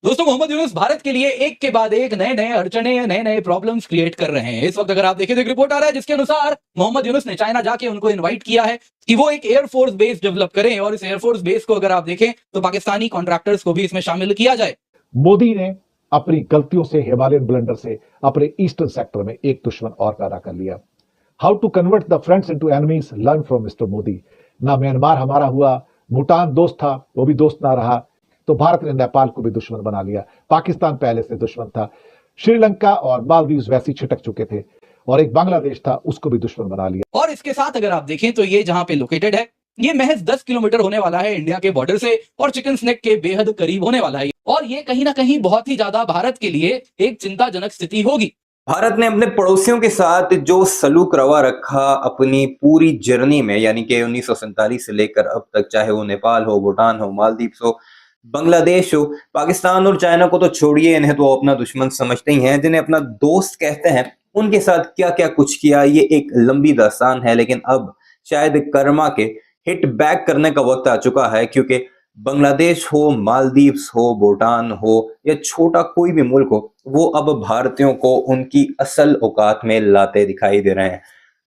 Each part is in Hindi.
दोस्तों मोहम्मद यूनुस भारत के लिए एक के बाद एक नए नए अड़चने नए नए प्रॉब्लम्स क्रिएट कर रहे हैं। इस वक्त अगर आप देखें तो एक रिपोर्ट आ रहा है जिसके अनुसार मोहम्मद यूनुस ने चाइना जाके उनको इनवाइट किया है कि वो एक एयरफोर्स बेस डेवलप करें और इस एयरफोर्स बेस को अगर आप देखें तो पाकिस्तानी कॉन्ट्रैक्टर्स को भी इसमें शामिल किया जाए। मोदी ने अपनी गलतियों से, हिमालयन ब्लंडर से अपने ईस्टर्न सेक्टर में एक दुश्मन और पैदा कर लिया। How to convert the friends into enemies, learn from mister Modi. ना म्यांमार हमारा हुआ, भूटान दोस्त था वो भी दोस्त ना रहा, तो भारत ने नेपाल को भी दुश्मन बना लिया। पाकिस्तान पहले से दुश्मन था, श्रीलंका और मालदीव वैसे छिटक चुके थे, और एक बांग्लादेश था उसको भी दुश्मन बना लिया। और इसके साथ अगर आप देखें तो ये जहां पे लोकेटेड है ये महज 10 किलोमीटर होने वाला है इंडिया के बॉर्डर से और चिकन स्नेक के बेहद करीब होने वाला है और ये कहीं ना कहीं बहुत ही ज्यादा भारत के लिए एक चिंताजनक स्थिति होगी। भारत ने अपने पड़ोसियों के साथ जो सलूक रवा रखा अपनी पूरी जर्नी में, यानी कि 1947 से लेकर अब तक, चाहे वो नेपाल हो, भूटान हो, मालदीव हो, बांग्लादेश हो, पाकिस्तान और चाइना को तो छोड़िए, इन्हें तो अपना दुश्मन समझते ही हैं, जिन्हें अपना दोस्त कहते हैं, उनके साथ क्या क्या कुछ किया ये एक लंबी दास्तान है। लेकिन अब शायद कर्मा के हिट बैक करने का वक्त आ चुका है, क्योंकि बांग्लादेश हो, मालदीव्स हो, भूटान हो या छोटा कोई भी मुल्क हो, वो अब भारतीयों को उनकी असल औकात में लाते दिखाई दे रहे हैं।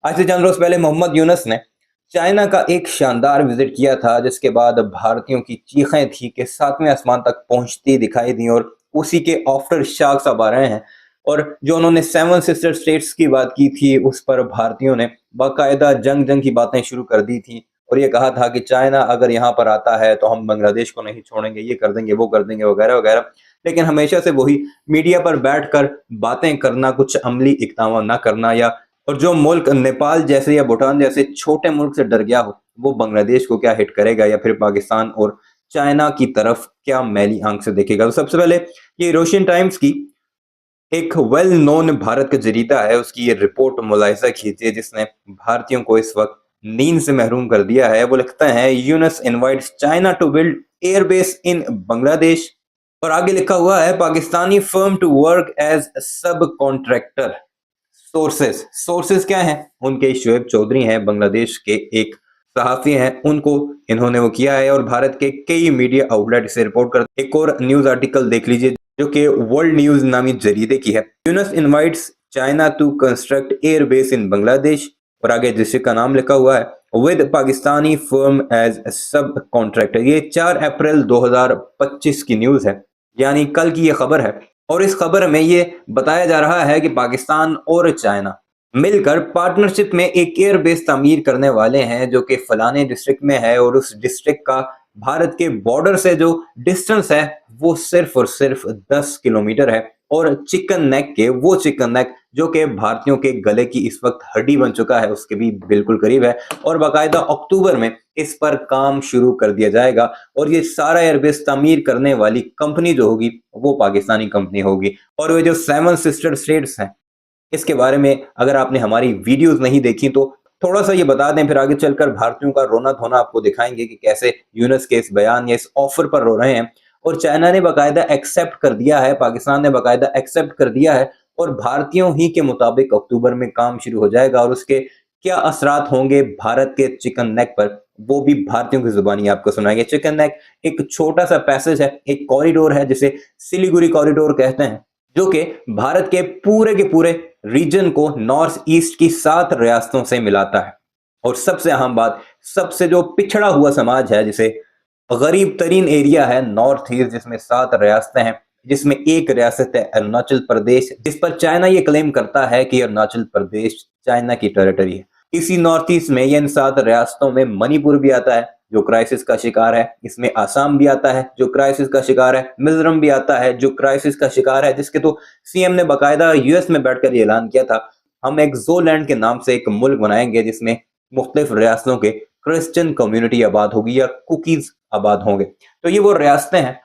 आज से चंद रोज पहले मोहम्मद यूनुस ने चाइना का एक शानदार विजिट किया था, जिसके बाद भारतीयों की चीखें थी कि सातवें आसमान तक पहुंचती दिखाई दी और उसी के आफ्टर शॉक्स अब आ रहे हैं। और जो उन्होंने सेवन सिस्टर स्टेट्स की बात की थी, उस पर भारतीयों ने बाकायदा जंग जंग की बातें शुरू कर दी थी और ये कहा था कि चाइना अगर यहाँ पर आता है तो हम बांग्लादेश को नहीं छोड़ेंगे, ये कर देंगे, वो कर देंगे, वगैरह वगैरह। लेकिन हमेशा से वही मीडिया पर बैठकर बातें करना, कुछ अमली इकदाम ना करना, या और जो मुल्क नेपाल जैसे या भूटान जैसे छोटे मुल्क से डर गया हो, वो बांग्लादेश को क्या हिट करेगा या फिर पाकिस्तान और चाइना की तरफ क्या मैली आंख से देखेगा। तो सबसे पहले ये रोशियन टाइम्स की एक वेल नोन भारत का जरीदा है, उसकी ये रिपोर्ट मुलाहिजा कीजिए, जिसने भारतीयों को इस वक्त नींद से महरूम कर दिया है। वो लिखता है, Yunus invites China to build airbase in Bangladesh, और आगे लिखा हुआ है, Pakistani firm to work as subcontractor. Sources क्या हैं? उनके शोएब चौधरी हैं, बांग्लादेश के एक सहाफी हैं, उनको इन्होंने वो किया है और भारत के कई मीडिया आउटलेट इसे रिपोर्ट करते। एक और न्यूज आर्टिकल देख लीजिए जो कि वर्ल्ड न्यूज नामी जरीदे की है। Yunus invites China to construct air base in Bangladesh, और आगे जिसका नाम लिखा हुआ है, with Pakistani firm as subcontractor. ये 4 अप्रैल 2025 की न्यूज है, यानी कल की ये खबर है। और इस खबर में ये बताया जा रहा है कि पाकिस्तान और चाइना मिलकर पार्टनरशिप में एक एयर बेस तामीर करने वाले हैं, जो कि फलाने डिस्ट्रिक्ट में है, और उस डिस्ट्रिक्ट का भारत के बॉर्डर से जो डिस्टेंस है वो सिर्फ और सिर्फ 10 किलोमीटर है। और चिकन नेक जो कि भारतीयों के गले की इस वक्त हड्डी बन चुका है, उसके भी बिल्कुल करीब है, और बाकायदा अक्टूबर में इस पर काम शुरू कर दिया जाएगा। और ये सारा एयरबेस तामीर करने वाली कंपनी जो होगी वो पाकिस्तानी कंपनी होगी। और वो जो सेवन सिस्टर स्टेट्स हैं, इसके बारे में अगर आपने हमारी वीडियोस नहीं देखी तो थोड़ा सा ये बता दें, फिर आगे चलकर भारतीयों का रोना धोना आपको दिखाएंगे कि कैसे यूनुस के इस बयान या इस ऑफर पर रो रहे हैं। और चाइना ने बाकायदा एक्सेप्ट कर दिया है, पाकिस्तान ने बाकायदा एक्सेप्ट कर दिया है, और भारतीयों ही के मुताबिक अक्टूबर में काम शुरू हो जाएगा। और उसके क्या असरात होंगे भारत के चिकन नेक पर, वो भी भारतीयों की जुबानी आपको सुनाएंगे। चिकन नेक एक छोटा सा पैसेज है, एक कॉरिडोर है जिसे सिलीगुड़ी कॉरिडोर कहते हैं, जो कि भारत के पूरे रीजन को नॉर्थ ईस्ट की 7 रियासतों से मिलाता है। और सबसे अहम बात, सबसे जो पिछड़ा हुआ समाज है, जिसे गरीब तरीन एरिया है नॉर्थ ईस्ट, जिसमें 7 रियासतें हैं, जिसमें एक रियासत है अरुणाचल प्रदेश, जिस पर चाइना ये क्लेम करता है कि अरुणाचल प्रदेश चाइना की टेरिटरी है। इसी नॉर्थ ईस्ट में या इन 7 रियासतों में मणिपुर भी आता है जो क्राइसिस का शिकार है, इसमें आसाम भी आता है जो क्राइसिस का शिकार है, मिजोरम भी आता है जो क्राइसिस का शिकार है, जिसके तो सीएम ने बाकायदा यूएस में बैठकर ये ऐलान किया था, हम एक जोलैंड के नाम से एक मुल्क बनाएंगे जिसमें मुख्तलिफ रियासतों के क्रिश्चियन कम्युनिटी आबाद होगी या कुकीज आबाद होंगे। तो ये वो रियासतें हैं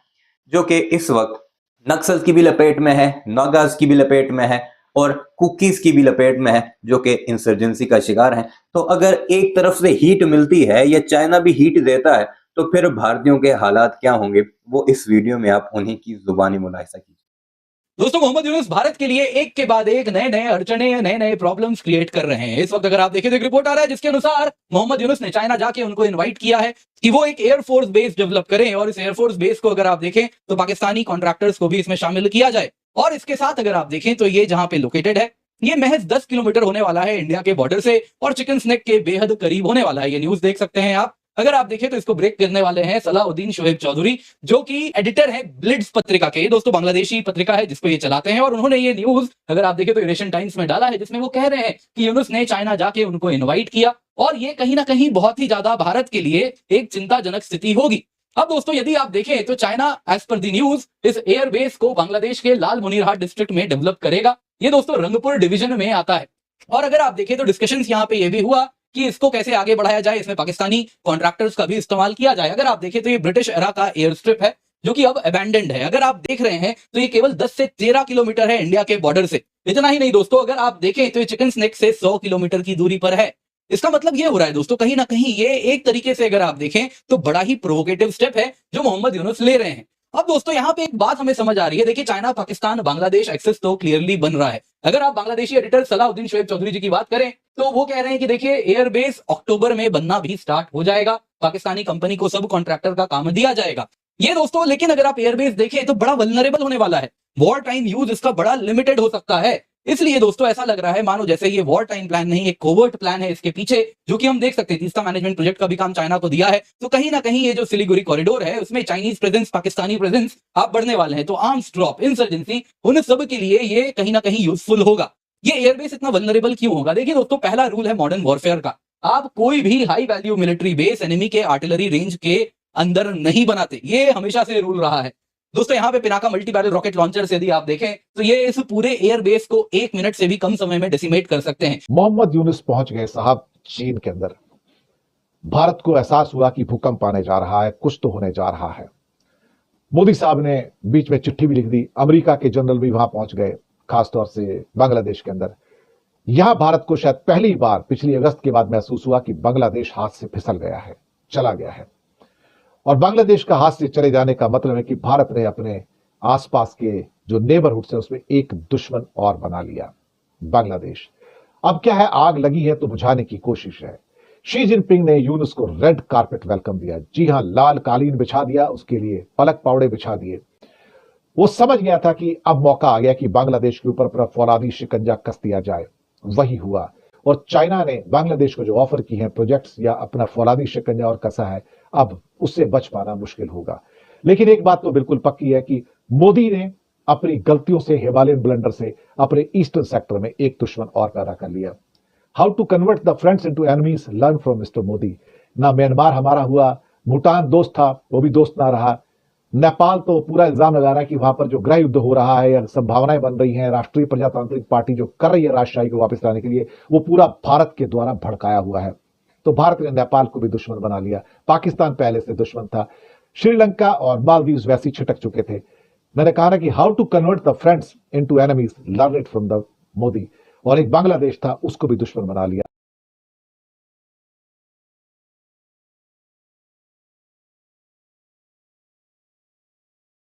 जो कि इस वक्त नक्सल की भी लपेट में है, नागाज की भी लपेट में है, और कुकीज की भी लपेट में है, जो कि इंसर्जेंसी का शिकार हैं। तो अगर एक तरफ से हीट मिलती है या चाइना भी हीट देता है, तो फिर भारतीयों के हालात क्या होंगे, वो इस वीडियो में आप उन्हीं की जुबानी मुलाहिजा कीजिए। दोस्तों मोहम्मद यूनुस भारत के लिए एक के बाद एक नए नए अड़चने नए नए प्रॉब्लम्स क्रिएट कर रहे हैं। इस वक्त अगर आप देखें तो एक रिपोर्ट आ रहा है जिसके अनुसार मोहम्मद यूनुस ने चाइना जाके उनको इनवाइट किया है कि वो एक एयरफोर्स बेस डेवलप करें और इस एयरफोर्स बेस को अगर आप देखें तो पाकिस्तानी कॉन्ट्रैक्टर्स को भी इसमें शामिल किया जाए। और इसके साथ अगर आप देखें तो ये जहां पे लोकेटेड है ये महज 10 किलोमीटर होने वाला है इंडिया के बॉर्डर से और चिकन स्नेक के बेहद करीब होने वाला है। ये न्यूज देख सकते हैं आप। अगर आप देखें तो इसको ब्रेक करने वाले हैं सलाउद्दीन शोएब चौधरी जो कि एडिटर है ब्लिट्स पत्रिका के। दोस्तों बांग्लादेशी पत्रिका है जिसको ये चलाते हैं और उन्होंने ये न्यूज अगर आप देखें तो यूनेशियन टाइम्स में डाला है जिसमें वो कह रहे हैं कि यूनुस ने चाइना जाके उनको इनवाइट किया और ये कहीं ना कहीं बहुत ही ज्यादा भारत के लिए एक चिंताजनक स्थिति होगी। अब दोस्तों यदि आप देखें तो China as per the news इस एयरबेस को बांग्लादेश के लाल मुनीरहाट डिस्ट्रिक्ट में डेवलप करेगा। ये दोस्तों रंगपुर डिवीजन में आता है। और अगर आप देखें तो डिस्कशंस यहाँ पे ये भी हुआ कि इसको कैसे आगे बढ़ाया जाए, इसमें पाकिस्तानी कॉन्ट्रैक्टर्स का भी इस्तेमाल किया जाए। अगर आप देखें तो ये ब्रिटिश एरा का एयर स्ट्रिप है जो कि अब अबैंडन्ड है। अगर आप देख रहे हैं तो ये केवल 10 से 13 किलोमीटर है इंडिया के बॉर्डर से। इतना ही नहीं दोस्तों, अगर आप देखें तो ये चिकन स्नेक से 100 किलोमीटर की दूरी पर है। इसका मतलब ये हो रहा है दोस्तों कहीं ना कहीं ये एक तरीके से अगर आप देखें तो बड़ा ही प्रोवोकेटिव स्टेप है जो मोहम्मद यूनुस ले रहे हैं। अब दोस्तों यहाँ पे एक बात हमें समझ आ रही है। देखिए चाइना पाकिस्तान बांग्लादेश एक्सेस तो क्लियरली बन रहा है। अगर आप बांग्लादेशी एडिटर सलाउद्दीन शोएब चौधरी जी की बात करें तो वो कह रहे हैं कि देखिए एयरबेस अक्टूबर में बनना भी स्टार्ट हो जाएगा, पाकिस्तानी कंपनी को सब कॉन्ट्रैक्टर का काम दिया जाएगा। ये दोस्तों लेकिन अगर आप एयरबेस देखें तो बड़ा वल्नरेबल होने वाला है। वॉर टाइम यूज इसका बड़ा लिमिटेड हो सकता है। इसलिए दोस्तों ऐसा लग रहा है मानो जैसे ये वॉर टाइम प्लान नहीं एक कोवर्ट प्लान है इसके पीछे, जो कि हम देख सकते हैं। इसका मैनेजमेंट प्रोजेक्ट का भी काम चाइना को दिया है। तो कहीं ना कहीं ये जो सिलीगुड़ी कॉरिडोर है उसमें चाइनीज प्रेजेंस पाकिस्तानी प्रेजेंस आप बढ़ने वाले हैं। तो आर्म्स ड्रॉप इंसर्जेंसी उन सब के लिए ये कहीं ना कहीं यूजफुल होगा। ये एयरबेस इतना वल्नरेबल क्यों होगा? देखिए दोस्तों पहला रूल है मॉडर्न वॉरफेयर का, आप कोई भी high value military base enemy के आर्टिलरी रेंज के अंदर नहीं बनाते। ये हमेशा से रूल रहा है। दोस्तों यहाँ पे Pinaka multi barrel rocket launcher से यदि आप देखें तो ये इस पूरे एयरबेस को 1 मिनट से भी कम समय में डेसिमेट कर सकते हैं। मोहम्मद यूनुस पहुंच गए साहब चीन के अंदर। भारत को एहसास हुआ कि भूकंप आने जा रहा है, कुछ तो होने जा रहा है। मोदी साहब ने बीच में चिट्ठी भी लिख दी, अमेरिका के जनरल भी वहां पहुंच गए, खासतौर से बांग्लादेश के अंदर। यहां भारत को शायद पहली बार पिछली अगस्त के बाद महसूस हुआ कि बांग्लादेश हाथ से फिसल गया है, चला गया है। और बांग्लादेश का हाथ से चले जाने का मतलब है कि भारत ने अपने आसपास के जो नेबरहुड है उसमें एक दुश्मन और बना लिया, बांग्लादेश। अब क्या है, आग लगी है तो बुझाने की कोशिश है। शी जिनपिंग ने यूनुस को रेड कारपेट वेलकम दिया। जी हां, लाल कालीन बिछा दिया, उसके लिए पलक पावड़े बिछा दिए। वो समझ गया था कि अब मौका आ गया कि बांग्लादेश के ऊपर अपना फौलादी शिकंजा कस दिया जाए। वही हुआ और चाइना ने बांग्लादेश को जो ऑफर की है प्रोजेक्ट्स या अपना फौलादी शिकंजा और कसा है, अब उससे बच पाना मुश्किल होगा। लेकिन एक बात तो बिल्कुल पक्की है कि मोदी ने अपनी गलतियों से, हिमालयन ब्लंडर से अपने ईस्टर्न सेक्टर में एक दुश्मन और पैदा कर लिया। How to convert the friends into enemies, learn from mister Modi. ना म्यांमार हमारा हुआ, भूटान दोस्त था वो भी दोस्त ना रहा। नेपाल तो पूरा इल्जाम लगा रहा है कि वहां पर जो गृह युद्ध हो रहा है या संभावनाएं बन रही हैं, राष्ट्रीय प्रजातांत्रिक पार्टी जो कर रही है राजशाही को वापस लाने के लिए, वो पूरा भारत के द्वारा भड़काया हुआ है। तो भारत ने नेपाल को भी दुश्मन बना लिया। पाकिस्तान पहले से दुश्मन था। श्रीलंका और मालदीव्स वैसे ही छिटक चुके थे। मैंने कहा ना कि how to convert the friends into enemies, learn it from the Modi. और एक बांग्लादेश था, उसको भी दुश्मन बना लिया।